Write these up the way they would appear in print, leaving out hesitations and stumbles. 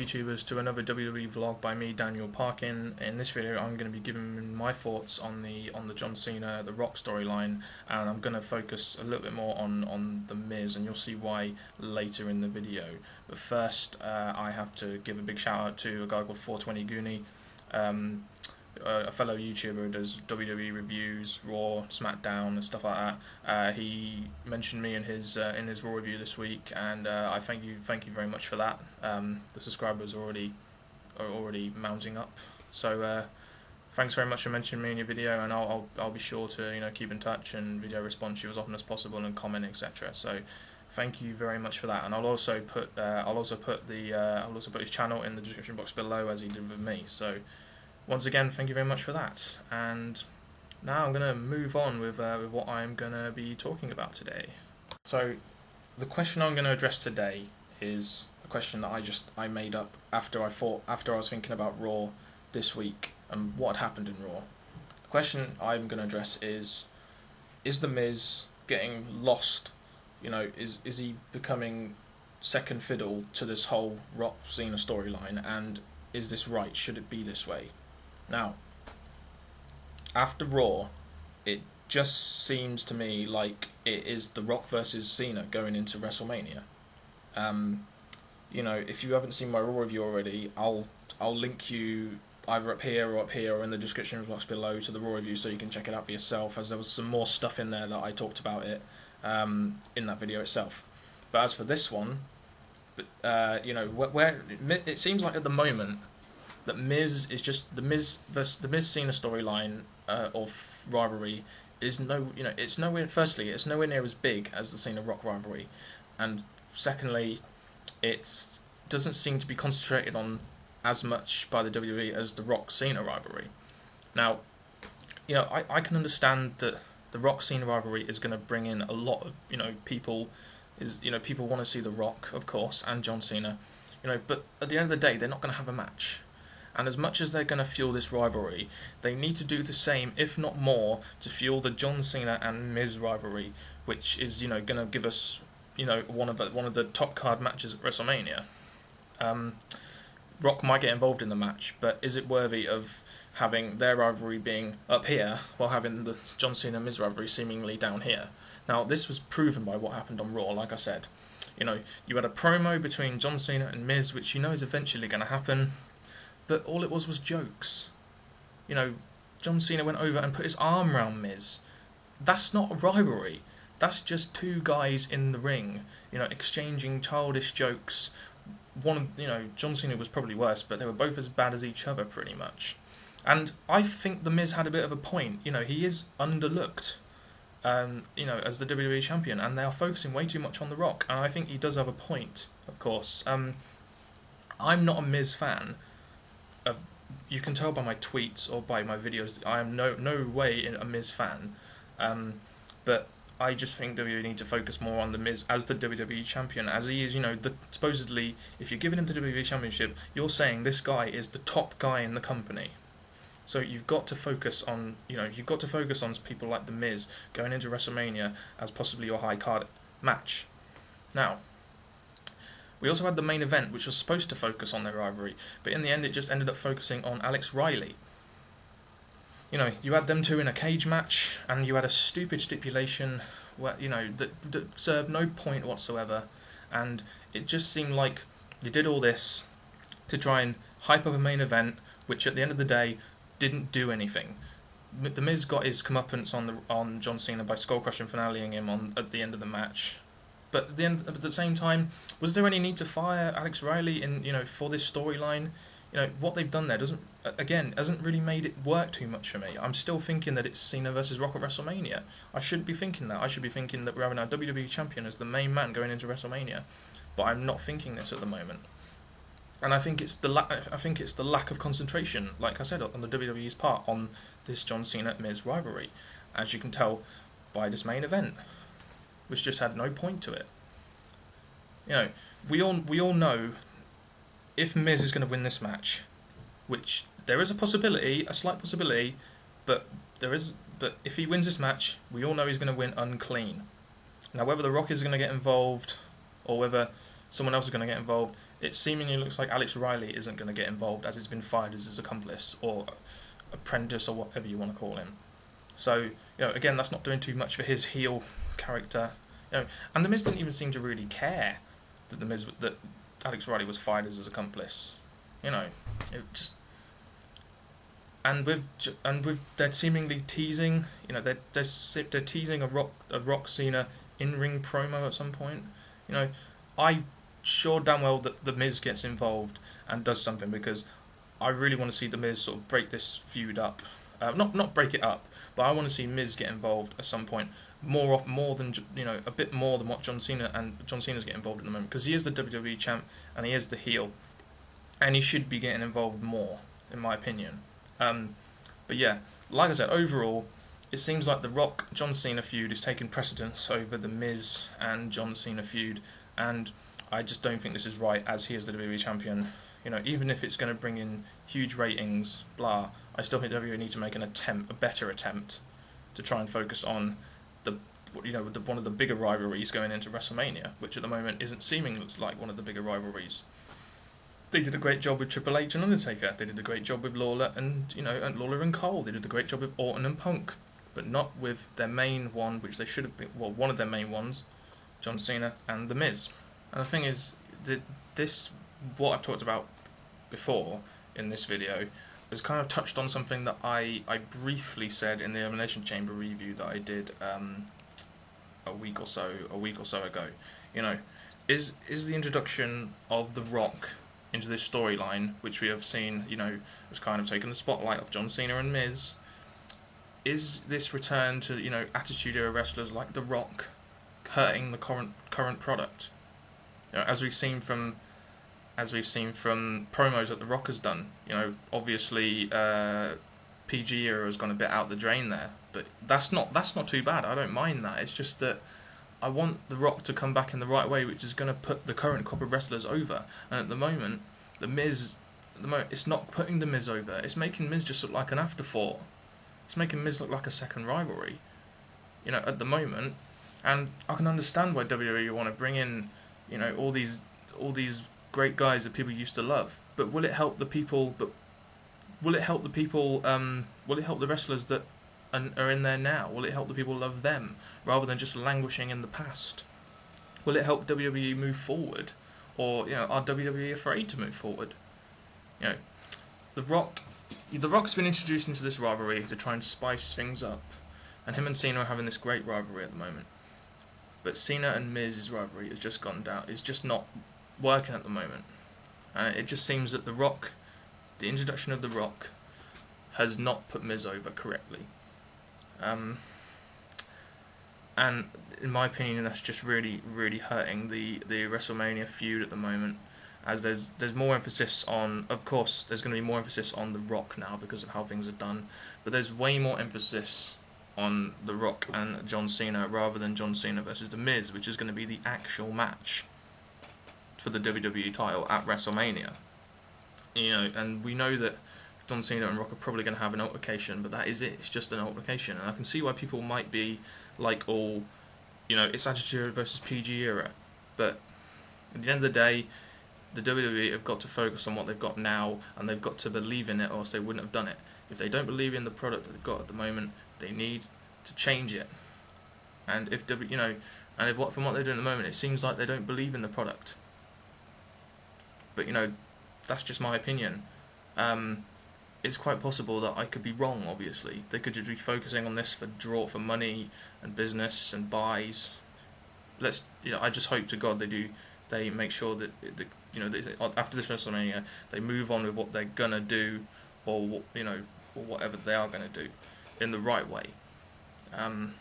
YouTubers to another WWE vlog by me, Daniel Parkin. In this video I'm going to be giving my thoughts on the John Cena, The Rock storyline, and I'm going to focus a little bit more on The Miz, and you'll see why later in the video. But first I have to give a big shout out to a guy called 420 Goonie, a fellow YouTuber who does WWE reviews, Raw, SmackDown and stuff like that. He mentioned me in his Raw review this week, and I thank you very much for that. The subscribers are already mounting up, so thanks very much for mentioning me in your video, and I'll be sure to keep in touch and video response you as often as possible and comment, etc. So thank you very much for that, and I'll also put his channel in the description box below as he did with me. So once again, thank you very much for that, and now I'm going to move on with what I'm going to be talking about today. So the question I'm going to address today is a question that I made up after I was thinking about Raw this week and what had happened in Raw. The question I'm going to address is The Miz getting lost? Is he becoming second fiddle to this whole Rock Cena storyline, and is this right? Should it be this way? Now, after Raw, it just seems to me like it is The Rock versus Cena going into WrestleMania. If you haven't seen my Raw review already, I'll link you either up here or in the description box below to the Raw review so you can check it out for yourself, as there was some more stuff in there that I talked about it in that video itself. But as for this one, where it seems like at the moment that Miz is just the Miz Cena storyline of rivalry is it's nowhere. Firstly, it's nowhere near as big as the Cena Rock rivalry, and secondly, it doesn't seem to be concentrated on as much by the WWE as the Rock Cena rivalry. Now, I can understand that the Rock Cena rivalry is going to bring in a lot of people. People want to see The Rock, of course, and John Cena. But at the end of the day, they're not going to have a match. And as much as they're going to fuel this rivalry, they need to do the same, if not more, to fuel the John Cena and Miz rivalry, which is going to give us one of the top card matches at WrestleMania. Rock might get involved in the match, but is it worthy of having their rivalry being up here while having the John Cena Miz rivalry seemingly down here? Now, this was proven by what happened on Raw. Like I said, you had a promo between John Cena and Miz, which is eventually going to happen. But all it was jokes. John Cena went over and put his arm around Miz. That's not a rivalry. That's just two guys in the ring, exchanging childish jokes. John Cena was probably worse, but they were both as bad as each other, pretty much. And I think The Miz had a bit of a point. He is underlooked, as the WWE Champion, and they are focusing way too much on The Rock. And I think he does have a point, of course. I'm not a Miz fan. You can tell by my tweets or by my videos that I am no way a Miz fan, but I just think WWE need to focus more on The Miz as the WWE Champion, as he is. Supposedly, if you're giving him the WWE Championship, you're saying this guy is the top guy in the company. So you've got to focus on people like The Miz going into WrestleMania as possibly your high card match. Now, we also had the main event, which was supposed to focus on their rivalry, but in the end it just ended up focusing on Alex Riley. You had them two in a cage match, and you had a stupid stipulation where that served no point whatsoever, and it just seemed like you did all this to try and hype up a main event, which at the end of the day didn't do anything. The Miz got his comeuppance on John Cena by skull crushing finaleing him at the end of the match. But at the same time, was there any need to fire Alex Riley for this storyline? What they've done there hasn't really made it work too much for me. I'm still thinking that it's Cena versus Rock at WrestleMania. I shouldn't be thinking that. I should be thinking that we're having our WWE Champion as the main man going into WrestleMania. But I'm not thinking this at the moment. And I think it's the lack of concentration, like I said, on the WWE's part on this John Cena Miz rivalry, as you can tell by this main event, which just had no point to it. We all know if Miz is going to win this match, which there is a slight possibility, but if he wins this match, we all know he's going to win unclean. Now, whether The Rock is going to get involved, or whether someone else is going to get involved. It seemingly looks like Alex Riley isn't going to get involved, as he's been fired as his accomplice or apprentice or whatever you want to call him. So, again, that's not doing too much for his heel character. And The Miz didn't even seem to really care that Alex Riley was fired as his accomplice. It just. And with they're seemingly teasing, they're teasing a Rock Cena in-ring promo at some point. I sure damn well that The Miz gets involved and does something, because I really want to see The Miz sort of break this feud up. Not break it up, but I want to see Miz get involved at some point, more than a bit more than what John Cena's getting involved at the moment, because he is the WWE champ and he is the heel, and he should be getting involved more, in my opinion. But yeah, like I said, overall, it seems like the Rock John Cena feud is taking precedence over the Miz and John Cena feud, and I just don't think this is right, as he is the WWE champion. Even if it's going to bring in huge ratings, blah, I still think WWE need to make a better attempt to try and focus on one of the bigger rivalries going into WrestleMania, which at the moment isn't seeming like one of the bigger rivalries. They did a great job with Triple H and Undertaker. They did a great job with Lawler and Lawler and Cole. They did a great job with Orton and Punk, but not with their main one, which they should have been. Well, one of their main ones, John Cena and The Miz. And the thing is, what I've talked about before in this video has kind of touched on something that I briefly said in the Elimination Chamber review that I did a week or so ago. Is the introduction of The Rock into this storyline, which we have seen, has kind of taken the spotlight off John Cena and Miz. Is this return to Attitude Era wrestlers like The Rock hurting the current product? As we've seen from promos that The Rock has done. Obviously PG era has gone a bit out the drain there, but that's not too bad. I don't mind that. It's just that I want The Rock to come back in the right way, which is going to put the current crop of wrestlers over. And at the moment, it's not putting The Miz over. It's making Miz just look like an afterthought. It's making Miz look like a second rivalry. At the moment, and I can understand why WWE want to bring in, all these great guys that people used to love. But will it help the people? Will it help the wrestlers that are in there now? Will it help the people love them rather than just languishing in the past? Will it help WWE move forward, or are WWE afraid to move forward? The Rock's been introduced into this rivalry to try and spice things up, and him and Cena are having this great rivalry at the moment. But Cena and Miz's rivalry has just gone down. It's just not working at the moment, and it just seems that the introduction of The Rock has not put Miz over correctly. And in my opinion, that's just really, really hurting the WrestleMania feud at the moment, as there's more emphasis on, of course, there's going to be more emphasis on The Rock now because of how things are done, but there's way more emphasis on The Rock and John Cena rather than John Cena versus The Miz, which is going to be the actual match for the WWE title at WrestleMania. And we know that John Cena and Rock are probably going to have an altercation, but that is it. It's just an altercation, and I can see why people might be like, it's Attitude Era versus PG Era, but at the end of the day, the WWE have got to focus on what they've got now, and they've got to believe in it, or else they wouldn't have done it. If they don't believe in the product that they've got at the moment, they need to change it. And from what they're doing at the moment, it seems like they don't believe in the product. But that's just my opinion. It's quite possible that I could be wrong. Obviously, they could just be focusing on this for money and business and buys. I just hope to God they make sure that after this WrestleMania they move on with what they're gonna do, or whatever they are gonna do, in the right way. I'm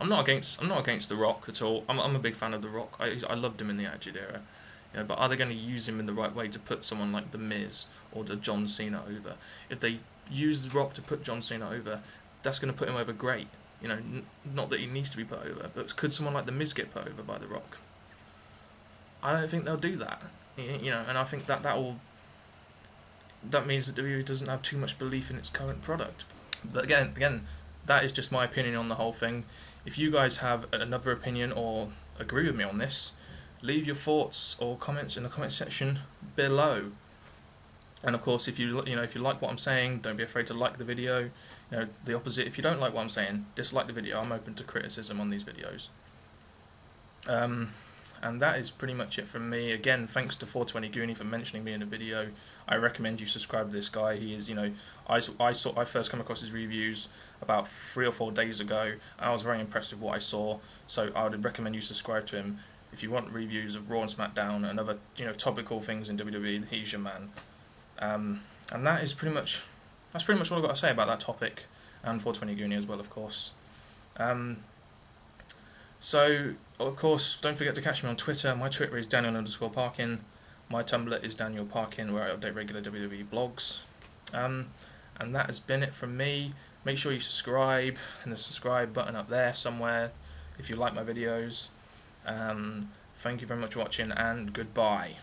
not against The Rock at all. I'm a big fan of The Rock. I loved him in the Attitude Era. But are they going to use him in the right way to put someone like The Miz or the John Cena over? If they use The Rock to put John Cena over, that's going to put him over great. Not that he needs to be put over, but could someone like The Miz get put over by The Rock? I don't think they'll do that. And I think that means that WWE doesn't have too much belief in its current product. But again, that is just my opinion on the whole thing. If you guys have another opinion or agree with me on this, leave your thoughts or comments in the comment section below. And of course, if you like what I'm saying, don't be afraid to like the video. The opposite, if you don't like what I'm saying, dislike the video. I'm open to criticism on these videos. And that is pretty much it from me. Again, thanks to 420 Goonie for mentioning me in a video. I recommend you subscribe to this guy. He is, I first come across his reviews about 3 or 4 days ago. I was very impressed with what I saw, so I would recommend you subscribe to him. If you want reviews of Raw and SmackDown and other, topical things in WWE, he's your man. And that's pretty much all I've got to say about that topic, and 420 Goonie as well, of course. So, of course, don't forget to catch me on Twitter. My Twitter is Daniel_Parkin. My Tumblr is Daniel Parkin, where I update regular WWE blogs. And that has been it from me. Make sure you subscribe, and the subscribe button up there somewhere if you like my videos. Thank you very much for watching, and goodbye.